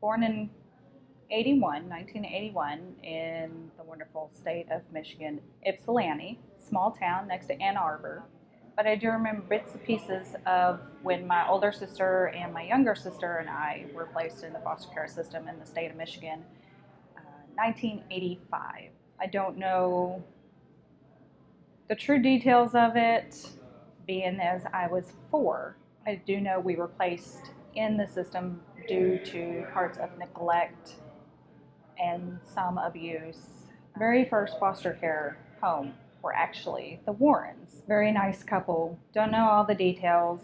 Born in 1981, in the wonderful state of Michigan, Ypsilanti, small town next to Ann Arbor. But I do remember bits and pieces of when my older sister and my younger sister and I were placed in the foster care system in the state of Michigan, 1985. I don't know the true details of it, being as I was 4. I do know we were placed in the system due to parts of neglect and some abuse. Very first foster care home were actually the Warrens. Very nice couple. Don't know all the details.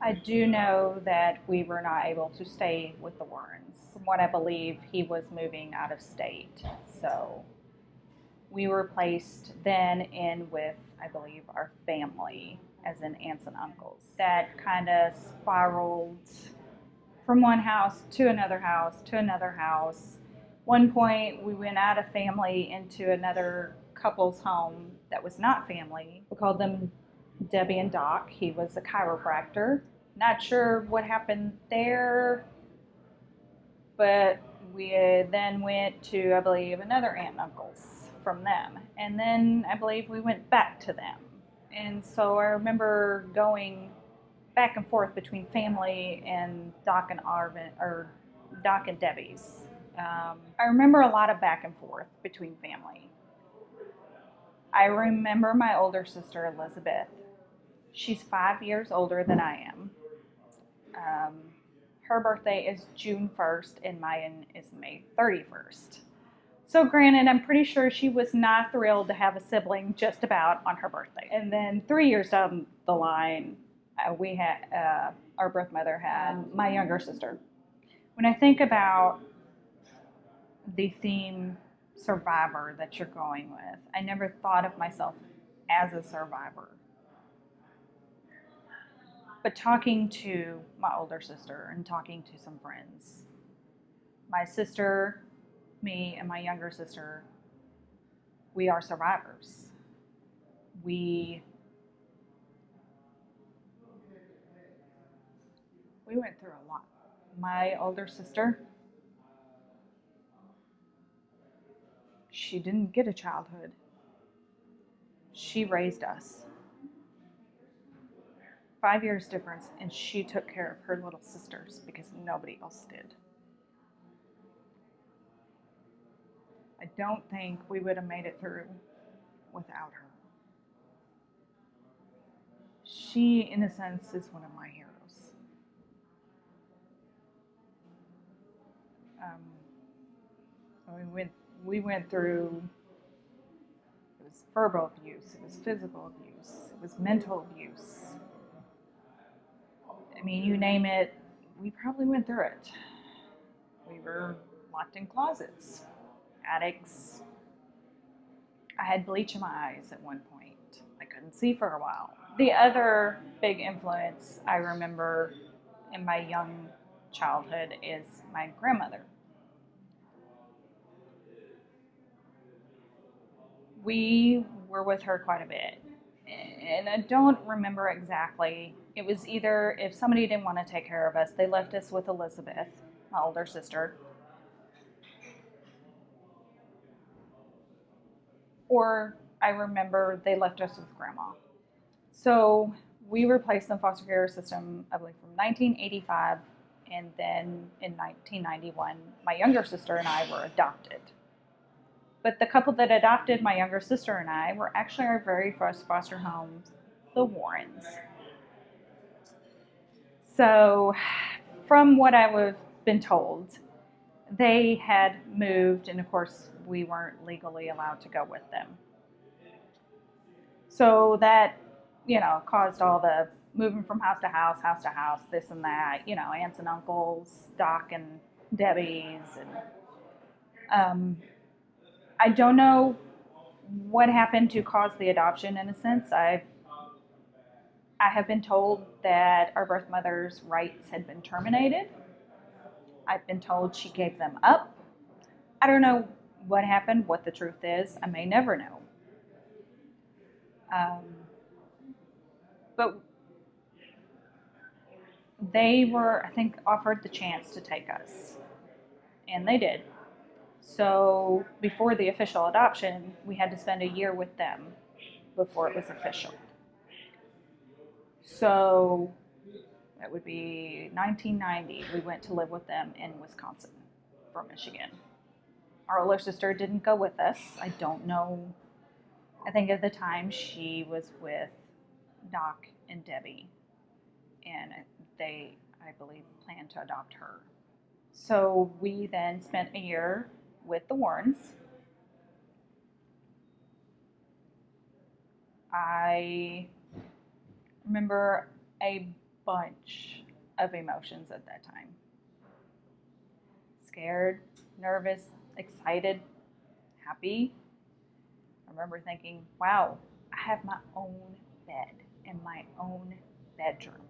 I do know that we were not able to stay with the Warrens. From what I believe, he was moving out of state. So we were placed then in with, I believe, our family, as in aunts and uncles. That kind of spiraled from one house to another house to another house. One point, we went out of family into another couple's home that was not family. We called them Debbie and Doc. He was a chiropractor. Not sure what happened there, but we then went to, I believe, another aunt and uncle's from them. And then I believe we went back to them. And so I remember going back and forth between family and Doc and Arvin, or Doc and Debbie's. I remember a lot of back and forth between family. I remember my older sister, Elizabeth. She's 5 years older than I am. Her birthday is June 1st and mine is May 31st. So granted, I'm pretty sure she was not thrilled to have a sibling just about on her birthday. And then 3 years down the line, we had, our birth mother had my younger sister. When I think about the theme survivor that you're going with, I never thought of myself as a survivor. But talking to my older sister and talking to some friends, my sister, me, and my younger sister, we are survivors. We went through a lot. My older sister, she didn't get a childhood. She raised us. 5 years difference, and she took care of her little sisters because nobody else did. I don't think we would have made it through without her. She, in a sense, is one of my heroes. We went through, it was verbal abuse, it was physical abuse, it was mental abuse. I mean, you name it, we probably went through it. We were locked in closets, attics. I had bleach in my eyes at one point. I couldn't see for a while. The other big influence I remember in my young childhood is my grandmother. We were with her quite a bit. And I don't remember exactly. It was either if somebody didn't want to take care of us, they left us with Elizabeth, my older sister, or I remember they left us with grandma. So we were placed in the foster care system, I believe, from 1985, and then in 1991, my younger sister and I were adopted. But the couple that adopted my younger sister and I were actually our very first foster homes, the Warrens. So, from what I've been told, they had moved, and of course, we weren't legally allowed to go with them. So that, caused all the moving from house to house, this and that, aunts and uncles, Doc and Debbie's. And I don't know what happened to cause the adoption in a sense. I have been told that our birth mother's rights had been terminated. I've been told she gave them up. I don't know what happened, what the truth is. I may never know. But They were, I think, offered the chance to take us, and they did. So before the official adoption, we had to spend a year with them before it was official. So that would be 1990. We went to live with them in Wisconsin from Michigan. Our older sister didn't go with us. I don't know. I think at the time she was with Doc and Debbie, and they, I believe, planned to adopt her. So we then spent a year with the Warrens. I remember a bunch of emotions at that time: scared, nervous, excited, happy. I remember thinking, wow, I have my own bed in my own bedroom.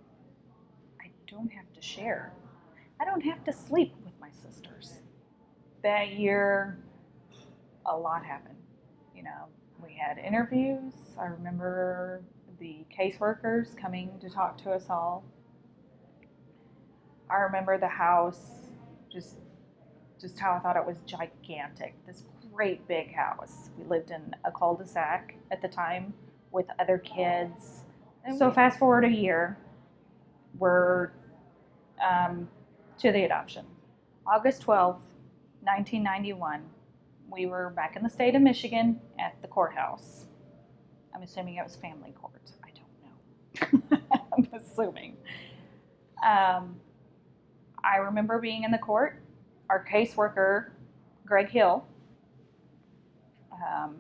I don't have to share. I don't have to sleep with my sisters. That year, a lot happened. You know, we had interviews. I remember the caseworkers coming to talk to us all. I remember the house, just just how I thought it was gigantic. This great big house. We lived in a cul-de-sac at the time with other kids. So fast forward a year, we're to the adoption. August 12th, 1991, we were back in the state of Michigan at the courthouse. I'm assuming it was family court. I don't know. I'm assuming. Um, I remember being in the court. Our caseworker, Greg Hill, um,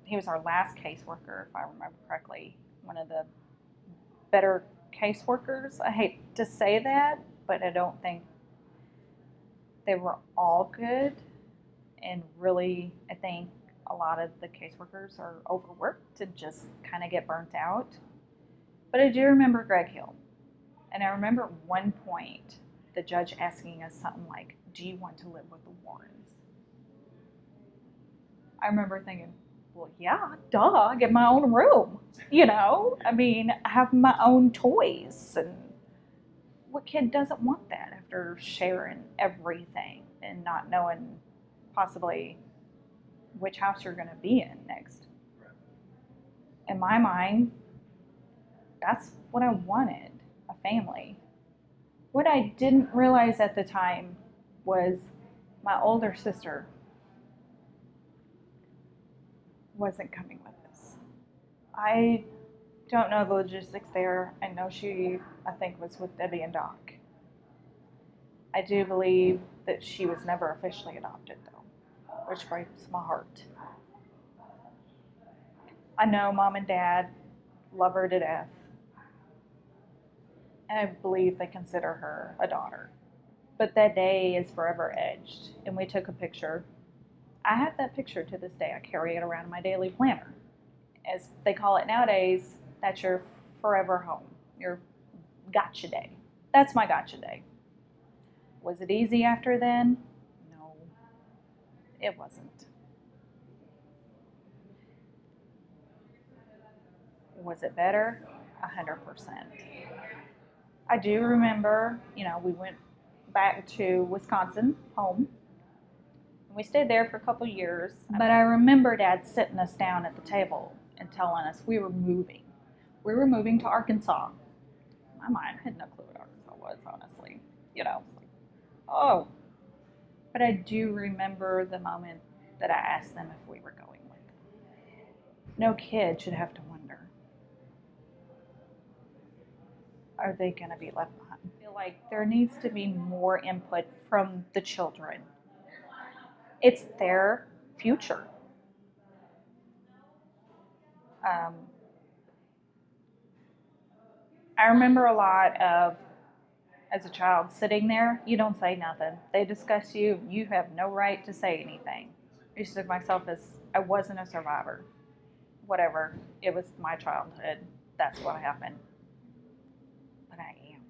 he was our last caseworker, if I remember correctly. One of the better caseworkers. I hate to say that, but I don't think they were all good. And really, I think a lot of the caseworkers are overworked and just kind of get burnt out. But I do remember Greg Hill. And I remember at one point the judge asking us something like, do you want to live with the Warrens? I remember thinking, well, yeah, duh, I get my own room. You know, I mean, I have my own toys. And what kid doesn't want that after sharing everything and not knowing possibly which house you're going to be in next? In my mind, that's what I wanted, a family. What I didn't realize at the time was my older sister wasn't coming with us. I don't know the logistics there. I know she, I think, was with Debbie and Doc. I do believe that she was never officially adopted, though, which breaks my heart. I know Mom and Dad love her to death, and I believe they consider her a daughter. But that day is forever etched, and we took a picture. I have that picture to this day. I carry it around in my daily planner. As they call it nowadays, that's your forever home, your gotcha day. That's my gotcha day. Was it easy after then? No, it wasn't. Was it better? 100%. I do remember, we went back to Wisconsin, home. We stayed there for a couple years, but I remember Dad sitting us down at the table and telling us we were moving. We were moving to Arkansas. My mind had no clue what Arkansas was, honestly. Oh. But I do remember the moment that I asked them if we were going with them. No kid should have to wonder, are they going to be left behind? I feel like there needs to be more input from the children. It's their future. Um, I remember a lot of, as a child, sitting there, you don't say nothing. They discuss you, you have no right to say anything. I used to think of myself as I wasn't a survivor. Whatever, it was my childhood. That's what happened. But I am.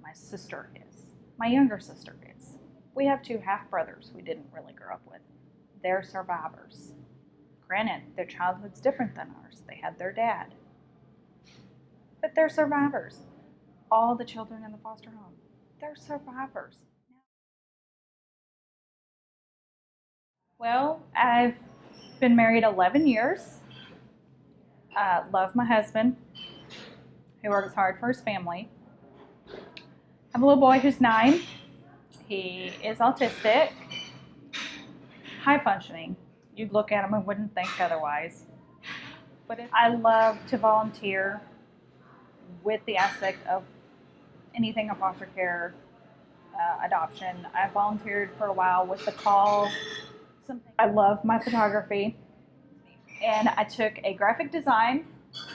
My sister is. My younger sister is. We have two half brothers we didn't really grow up with. They're survivors. Granted, their childhood's different than ours. They had their dad. But they're survivors. all the children in the foster home. They're survivors. Well, I've been married 11 years. Love my husband, who works hard for his family. I have a little boy who's 9. He is autistic, high functioning. You'd look at him and wouldn't think otherwise. But I love to volunteer with the aspect of anything in foster care, adoption. I volunteered for a while with the call. I love my photography, and I took a graphic design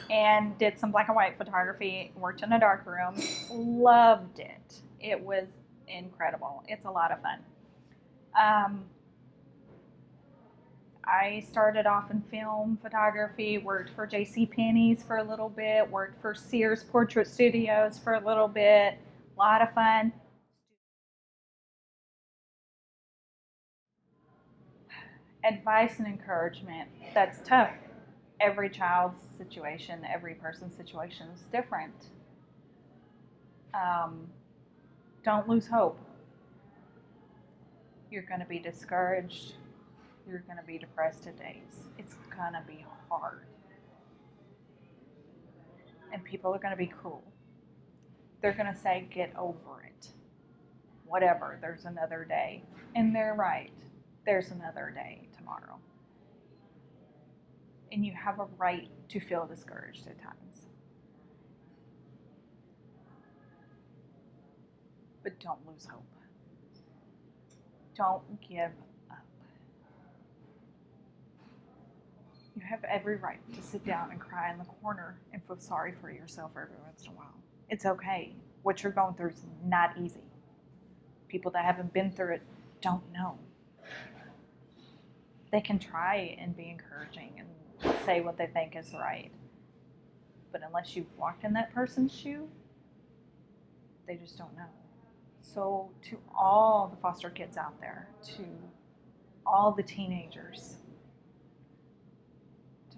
and did some black and white photography, worked in a dark room, loved it. It was incredible. It's a lot of fun. I started off in film photography, worked for JCPenney's for a little bit, worked for Sears Portrait Studios for a little bit. A lot of fun. Advice and encouragement, that's tough. Every child's situation, every person's situation is different. Um, don't lose hope. You're going to be discouraged. You're going to be depressed at days. It's going to be hard. And people are going to be cruel. They're going to say, get over it. Whatever, there's another day. And they're right. There's another day tomorrow. And you have a right to feel discouraged at times. But don't lose hope. Don't give up. You have every right to sit down and cry in the corner and feel sorry for yourself every once in a while. It's okay. What you're going through is not easy. People that haven't been through it don't know. They can try and be encouraging and say what they think is right. But unless you've walked in that person's shoe, they just don't know. So to all the foster kids out there, to all the teenagers,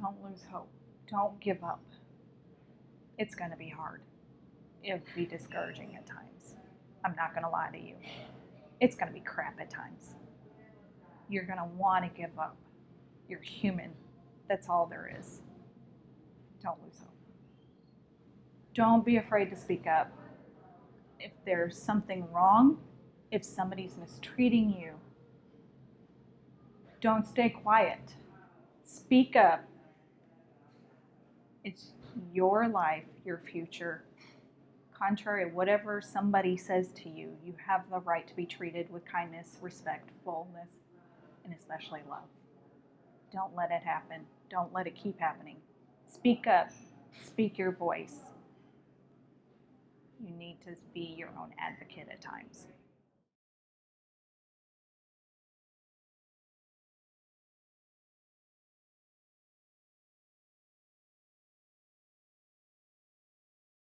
don't lose hope. Don't give up. It's going to be hard. It'll be discouraging at times. I'm not going to lie to you. It's going to be crap at times. You're going to want to give up. You're human. That's all there is. Don't lose hope. Don't be afraid to speak up. If there's something wrong, if somebody's mistreating you, don't stay quiet. Speak up. It's your life, your future. Contrary to whatever somebody says to you, you have the right to be treated with kindness, respectfulness, and especially love. Don't let it happen. Don't let it keep happening. Speak up. Speak your voice. You need to be your own advocate at times.